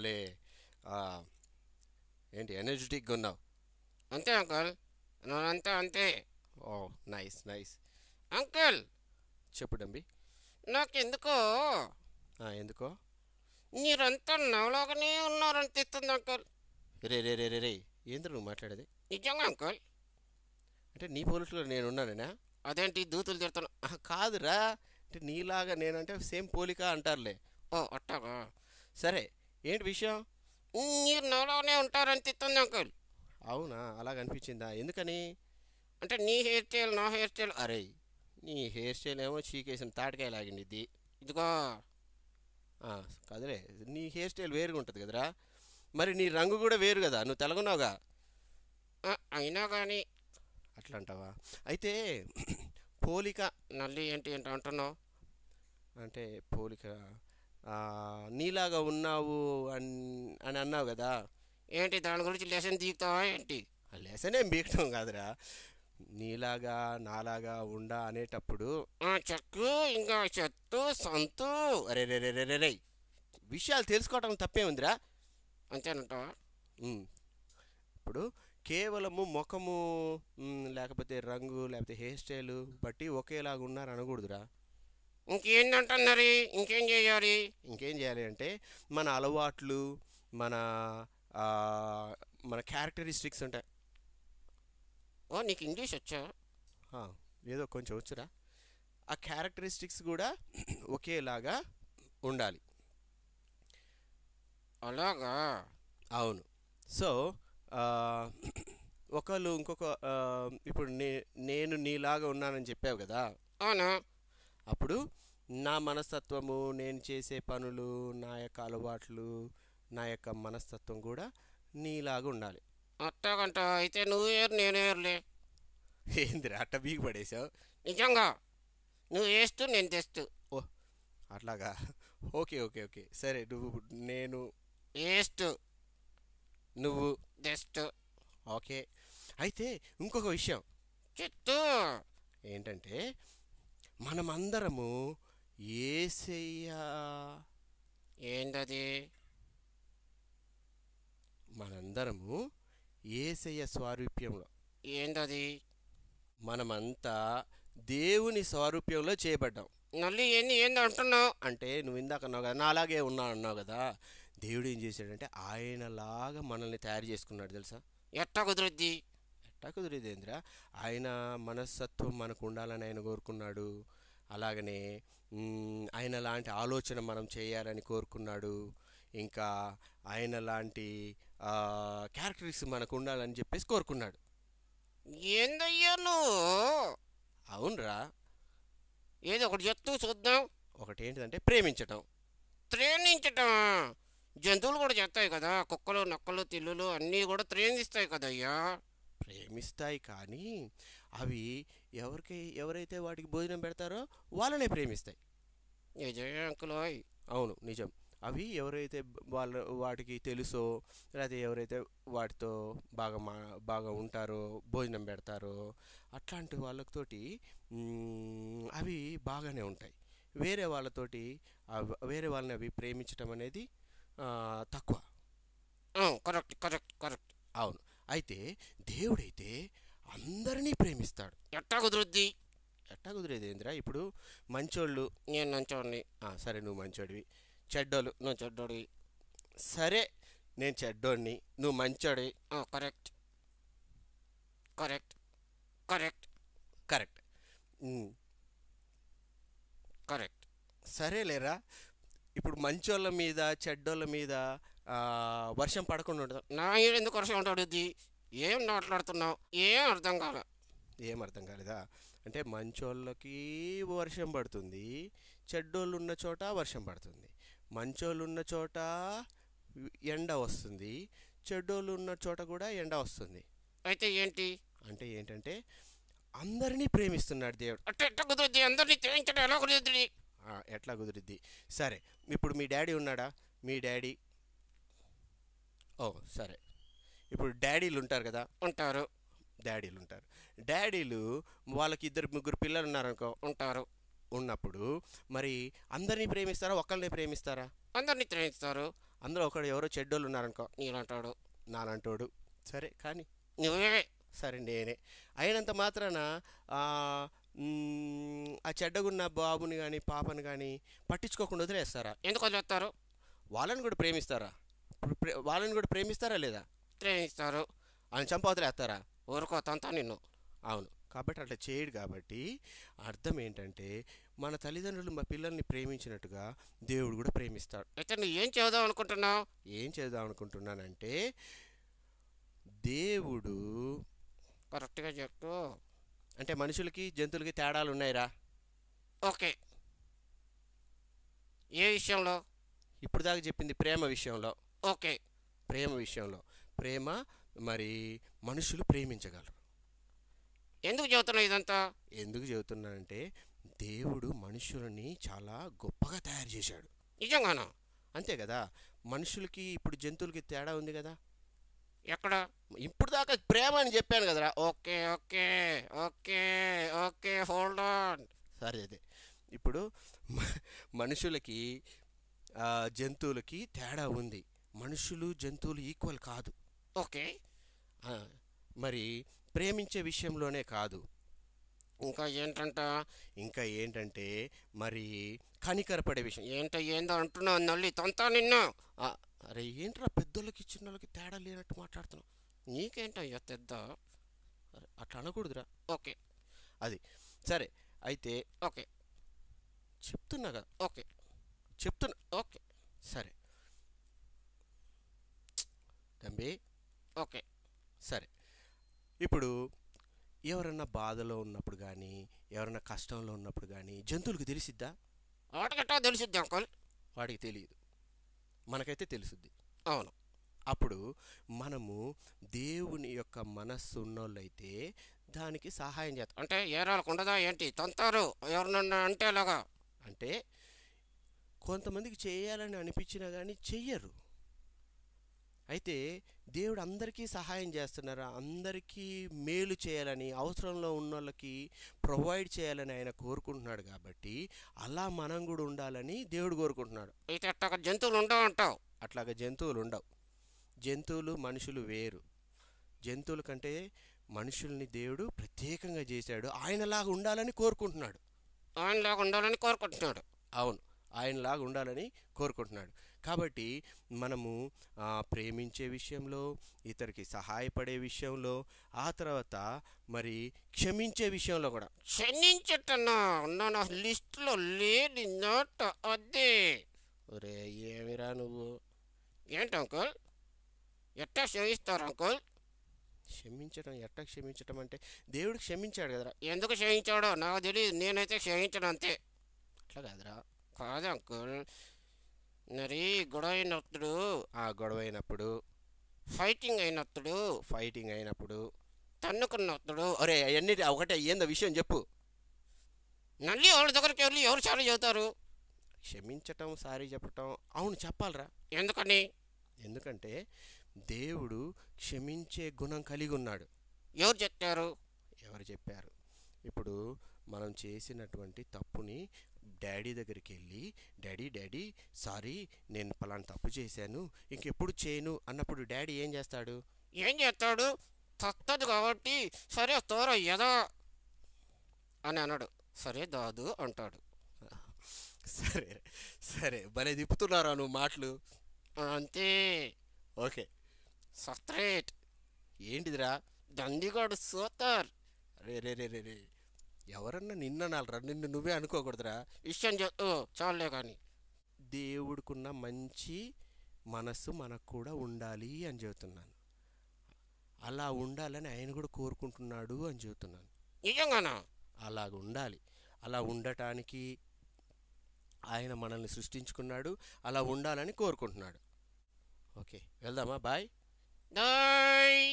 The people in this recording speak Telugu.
భలే ఆ, ఏంటి ఎనర్జెటిక్గా ఉన్నావు. అంతే అంకుల్. నేనంతా అంతే. ఓ, నైస్ నైస్. అంకుల్, చెప్పు డంబి. నాకెందుకో ఎందుకో? మీరంతా నవలాగానే ఉన్నారనిపిస్తుంది అంకుల్. రే రే రే రే రే, ఏంద్ర నువ్వు మాట్లాడేది? నిజంగా అంకుల్. అంటే నీ పోలీసులో నేను ఉన్నానేనా? అదేంటి దూతులు తిడుతున్నా? కాదురా, అంటే నీలాగా నేనంటే సేమ్ పోలిక అంటారులే. ఓ అట్టాగా. సరే, ఏంటి విషయం? మీరు నవలాగానే ఉంటారనిపిస్తుంది అంకుల్. అవునా, అలాగ అనిపించిందా? ఎందుకని? అంటే నీ హెయిర్ స్టైల్ నా హెయిర్ స్టైల్. అరే, నీ హెయిర్ స్టైల్ ఏమో చీకేసిన తాటికాయ లాగిండిద్ది. ఇదిగో. కదలే, నీ హెయిర్ స్టైల్ వేరుగా ఉంటుంది కదరా. మరి నీ రంగు కూడా వేరు కదా, నువ్వు తెల్లగున్నావుగా. అయినా కానీ అట్లా అంటావా? అయితే పోలిక నల్లి ఏంటి ఏంటి అంటున్నావు? అంటే పోలిక నీలాగా ఉన్నావు అని అన్నావు కదా. ఏంటి దాని గురించి లెసన్ తీస్తావా ఏంటి? లెసన్ ఏం బీకటం కాదురా, నీలాగా నాలాగా ఉండా అనేటప్పుడు. చెక్కు ఇంకా చెట్టు సంతు. అరే రే రే రే రే రే, విషయాలు తెలుసుకోవటం తప్పే ఉందిరా. అంతేనంటావా? ఇప్పుడు కేవలము ముఖము లేకపోతే రంగు లేకపోతే హెయిర్ స్టైలు బట్టి ఒకేలాగా ఉన్నారు అనకూడదురా. ఇంకేందంటున్నారు? ఇంకేం చేయాలి? ఇంకేం చేయాలి అంటే మన అలవాట్లు, మన ఆ, మన క్యారెక్టరిస్టిక్స్ ఉంటాయి. ఓ, నీకు ఇంగ్లీష్ వచ్చా? ఏదో కొంచెం వచ్చురా. ఆ క్యారెక్టరిస్టిక్స్ కూడా ఒకేలాగా ఉండాలి. అలాగా? అవును. సో ఒకళ్ళు ఇంకొక ఇప్పుడు నేను నీలాగా ఉన్నానని చెప్పావు కదా. అవునా? అప్పుడు నా మనస్తత్వము, నేను చేసే పనులు, నా యొక్క అలవాట్లు, నా యొక్క మనస్తత్వం కూడా నీలాగా ఉండాలి. అట్టాగంట. అయితే నువ్వు ఏరు నేను ఏరులే. ఏందిరా అట్ట బీగి పడేసావు? నిజంగా. నువ్వు వేస్తూ నేను తెస్తూ. ఓ, అట్లాగా. ఓకే ఓకే ఓకే, సరే. నేను వేస్తూ నువ్వు తెస్తూ. ఓకే. అయితే ఇంకొక విషయం చెట్టు. ఏంటంటే మనమందరము యేసయ్య, ఏంటది? మనందరము యేసయ్య స్వారూప్యంలో, ఏంటది? మనమంతా దేవుని స్వారూప్యంలో చేయబడ్డాం. నల్లి ఏంది అంటున్నావు? అంటే నువ్వు ఇందాక అన్నావు కదా, నా అలాగే ఉన్నా అన్నావు కదా. దేవుడు ఏం చేశాడంటే ఆయనలాగా మనల్ని తయారు చేసుకున్నాడు తెలుసా. ఎట్టా కుదురుద్ది? ఎట్టా కుదిరేదేంద్రా, ఆయన మనస్తత్వం మనకు ఉండాలని ఆయన కోరుకున్నాడు. అలాగనే ఆయన లాంటి ఆలోచన మనం చేయాలని కోరుకున్నాడు. ఇంకా ఆయన లాంటి క్యారెక్టరిస్టిక్స్ మనకు ఉండాలని చెప్పేసి కోరుకున్నాడు. ఏందయ్యా నువ్వు? అవునరా. ఏదో ఒకటి చెప్తూ చూద్దాం. ఒకటి ఏంటిదంటే ప్రేమించటం. త్రేణించటం. జంతువులు కూడా చేస్తాయి కదా, కుక్కలు నక్కలు తిల్లులు అన్నీ కూడా త్రేణిస్తాయి కదయ్యా. ప్రేమిస్తాయి కానీ అవి ఎవరైతే వాటికి భోజనం పెడతారో వాళ్ళనే ప్రేమిస్తాయి. నిజమే అంకులోయ్. అవును, నిజం. అవి ఎవరైతే వాటికి తెలుసో, లేకపోతే ఎవరైతే వాటితో బాగా ఉంటారో, భోజనం పెడతారో, అట్లాంటి వాళ్ళతోటి అవి బాగానే ఉంటాయి. వేరే వాళ్ళతోటి వేరే వాళ్ళని అవి ప్రేమించటం అనేది తక్కువ. Correct correct correct. అవును. అయితే దేవుడైతే అందరినీ ప్రేమిస్తాడు. ఎట్టా కుదురుద్ది? ఎట్టా కుదిరేది ఏందిరా? ఇప్పుడు మంచోళ్ళు, నేను మంచోడిని. సరే నువ్వు మంచోడివి. చెడ్డోళ్ళు, నువ్వు చెడ్డోడివి. సరే నేను చెడ్డోడిని, నువ్వు మంచోడివి. Correct correct correct correct. Correct. సరేలేరా. ఇప్పుడు మంచోళ్ళ మీద చెడ్డోళ్ళ మీద వర్షం పడకుండా ఉండదు. నా ఈడు ఎందుకు వర్షం ఉంటాడుద్ది? ఏం మాట్లాడుతున్నావు? ఏం అర్థం కాల. ఏం అర్థం కాలేదా? అంటే మంచోళ్ళకి వర్షం పడుతుంది, చెడ్డోళ్ళు ఉన్న చోట వర్షం పడుతుంది. మంచోళ్ళు ఉన్న చోట ఎండ వస్తుంది, చెడ్డోళ్ళు ఉన్న చోట కూడా ఎండ వస్తుంది. అయితే ఏంటి? అంటే ఏంటంటే అందరినీ ప్రేమిస్తున్నాడు దేవుడు. ఎట్ట కుదురుద్ది? అందరినీ తేయించడం ఎలా కుదురుద్ది? ఎట్లా కుదిరిద్ది? సరే, ఇప్పుడు మీ డాడీ ఉన్నాడా? మీ డాడీ, సరే, ఇప్పుడు డాడీలు ఉంటారు కదా. ఉంటారు. డాడీలు ఉంటారు. డాడీలు వాళ్ళకి 2-3 పిల్లలు ఉన్నారనుకో. ఉంటారు. ఉన్నప్పుడు మరి అందరినీ ప్రేమిస్తారా, ఒక్కరిని ప్రేమిస్తారా? అందరినీ తేయిస్తారు. అందులో ఒకడు ఎవరో చెడ్డోళ్ళు ఉన్నారనుకో, నీలంటాడు. నాలంటోడు, సరే కానీ నువ్వే. సరే నేనే అయినంత మాత్రాన ఆ, ఆ చెడ్డగున్న బాబుని కానీ పాపని కానీ పట్టించుకోకుండా వదిలేస్తారా? ఎందుకు వదిలేస్తారు? వాళ్ళని కూడా ప్రేమిస్తారా? వాళ్ళని కూడా ప్రేమిస్తారా లేదా? ప్రేమిస్తారు. వాళ్ళని చంప వదిలేస్తారా? ఊరుకో తంతా నిన్ను. అవును, కాబట్టి అట్లా చేయడు. కాబట్టి అర్థం ఏంటంటే మన తల్లిదండ్రులు మా పిల్లల్ని ప్రేమించినట్టుగా దేవుడు కూడా ప్రేమిస్తాడు. అయితే నువ్వు ఏం చేద్దాం అనుకుంటున్నావు? ఏం చేద్దాం అనుకుంటున్నానంటే, దేవుడు కరెక్ట్గా చెప్పు. అంటే మనుషులకి జంతువులకి తేడాలు ఉన్నాయిరా. ఓకే. ఏ విషయంలో? ఇప్పుడు దాకా చెప్పింది ప్రేమ విషయంలో. ఓకే. ప్రేమ విషయంలో ప్రేమ మరి మనుషులు ప్రేమించగలరు. ఎందుకు చెబుతున్నావు ఇదంతా? ఎందుకు చెబుతున్నానంటే దేవుడు మనుషులని చాలా గొప్పగా తయారు చేశాడు. నిజంగానా? అంతే కదా. మనుషులకి ఇప్పుడు జంతువులకి తేడా ఉంది కదా. ఎక్కడ? ఇప్పుడు దాకా ప్రేమ అని చెప్పాను కదరా. Okay okay okay okay, hold on. సరే, అదే ఇప్పుడు మనుషులకి జంతువులకి తేడా ఉంది. మనుషులు జంతువులు ఈక్వల్ కాదు. ఓకే. ఆ, మరి ప్రేమించే విషయంలోనే కాదు, ఇంకా ఏంటంట? ఇంకా ఏంటంటే మరి కనికరపడే విషయం. ఏందో అంటున్నావు నల్లి తంతా నిన్ను. ఆ, అరే ఏంట్రా పెద్దోళ్ళకి చిన్నోళ్ళకి తేడా లేనట్టు మాట్లాడుతున్నావు. నీకేంటయ్యా తెద్ద? అరే, అట్లా అనకూడదురా. ఓకే అది సరే. అయితే ఓకే చెప్తున్నా కదా, ఓకే చెప్తున్నా. ఓకే సరే తంబి, ఓకే. సరే. ఇప్పుడు ఎవరన్నా బాధలో ఉన్నప్పుడు కానీ ఎవరన్నా కష్టంలో ఉన్నప్పుడు కానీ జంతువులకు తెలిసిద్దా? వాటికట్టా తెలిసిద్ది అంకుల్. వాడికి తెలియదు, మనకైతే తెలుసుద్ది. అవును. అప్పుడు మనము దేవుని యొక్క మనస్సు ఉన్నోళ్ళైతే దానికి సహాయం చేస్తాం. అంటే ఏరాలకు ఉండదా ఏంటి? తంతారు ఎవరినన్నా అంటే అలాగా. అంటే కొంతమందికి చేయాలని అనిపించినా కానీ చెయ్యరు. అయితే దేవుడు అందరికీ సహాయం చేస్తున్నారు, అందరికీ మేలు చేయాలని, అవసరంలో ఉన్న వాళ్ళకి ప్రొవైడ్ చేయాలని ఆయన కోరుకుంటున్నాడు. కాబట్టి అలా మనం కూడా ఉండాలని దేవుడు కోరుకుంటున్నాడు. అయితే అట్టాక జంతువులు ఉండవు అంటావు? అట్లాగా జంతువులు ఉండవు. జంతువులు మనుషులు వేరు. జంతువుల కంటే మనుషుల్ని దేవుడు ప్రత్యేకంగా చేశాడు, ఆయనలాగా ఉండాలని కోరుకుంటున్నాడు. ఆయనలాగా ఉండాలని కోరుకుంటున్నాడు. అవును, ఆయనలాగా ఉండాలని కోరుకుంటున్నాడు. కాబట్టి మనము ప్రేమించే విషయంలో, ఇతరికి సహాయపడే విషయంలో, ఆ తర్వాత మరి క్షమించే విషయంలో కూడా. క్షమించటన్నా నా లిస్టులో లేని నోట అదే. ఒరే ఏమిరా నువ్వు? ఏంటి అంకుల్? ఎట్టా క్షమిస్తారు అంకుల్? క్షమించడం ఎట్టా క్షమించటం అంటే దేవుడు క్షమించాడు కదరా. ఎందుకు క్షమించాడో నాకు తెలియదు, నేనైతే క్షమించను అంతే. అట్లా కాదురా. కాదు అంకుల్, మరి గొడవ అయినప్పుడు, ఆ గొడవ అయినప్పుడు, ఫైటింగ్ అయినప్పుడు తన్నుకున్నప్పుడు, ఒరే అవన్నీ ఒకటే, ఏందో విషయం చెప్పు. నల్లి వాళ్ళ దగ్గరికి వెళ్ళి ఎవరు చాలా చెబుతారు? క్షమించటం, సారీ చెప్పటం, అవును చెప్పాలరా. ఎందుకని? ఎందుకంటే దేవుడు క్షమించే గుణం కలిగి ఉన్నాడు. ఎవరు చెప్పారు? ఎవరు చెప్పారు? ఇప్పుడు మనం చేసినటువంటి తప్పుని డాడీ దగ్గరికి వెళ్ళి, డాడీ సారీ, నేను పలానా తప్పు చేశాను, ఇంకెప్పుడు చేయను అన్నప్పుడు డాడీ ఏం చేస్తాడు? ఏం చేస్తాడు? తత్తదు కాబట్టి సరే తోర ఎదా అని అన్నాడు. సరే దాదు అంటాడు. సరే సరే, భలే తిప్పుతున్నారా నువ్వు మాటలు. అంతే. ఓకే, సత్రేట్. ఏంటిదిరా? దండిగాడు సోతార్. రే రే రే రే రే, ఎవరన్నా నిన్ననాలరా, నిన్ను నువ్వే అనుకోకూడదురా. విషయం చెప్పు చాలే కానీ. దేవుడికున్న మంచి మనస్సు మనకు కూడా ఉండాలి అని చెబుతున్నాను. అలా ఉండాలని ఆయన కూడా కోరుకుంటున్నాడు అని చెబుతున్నాను. నిజంగానా? అలాగ ఉండాలి. అలా ఉండటానికి ఆయన మనల్ని సృష్టించుకున్నాడు, అలా ఉండాలని కోరుకుంటున్నాడు. ఓకే, వెళ్దామా? బాయ్. బాయ్.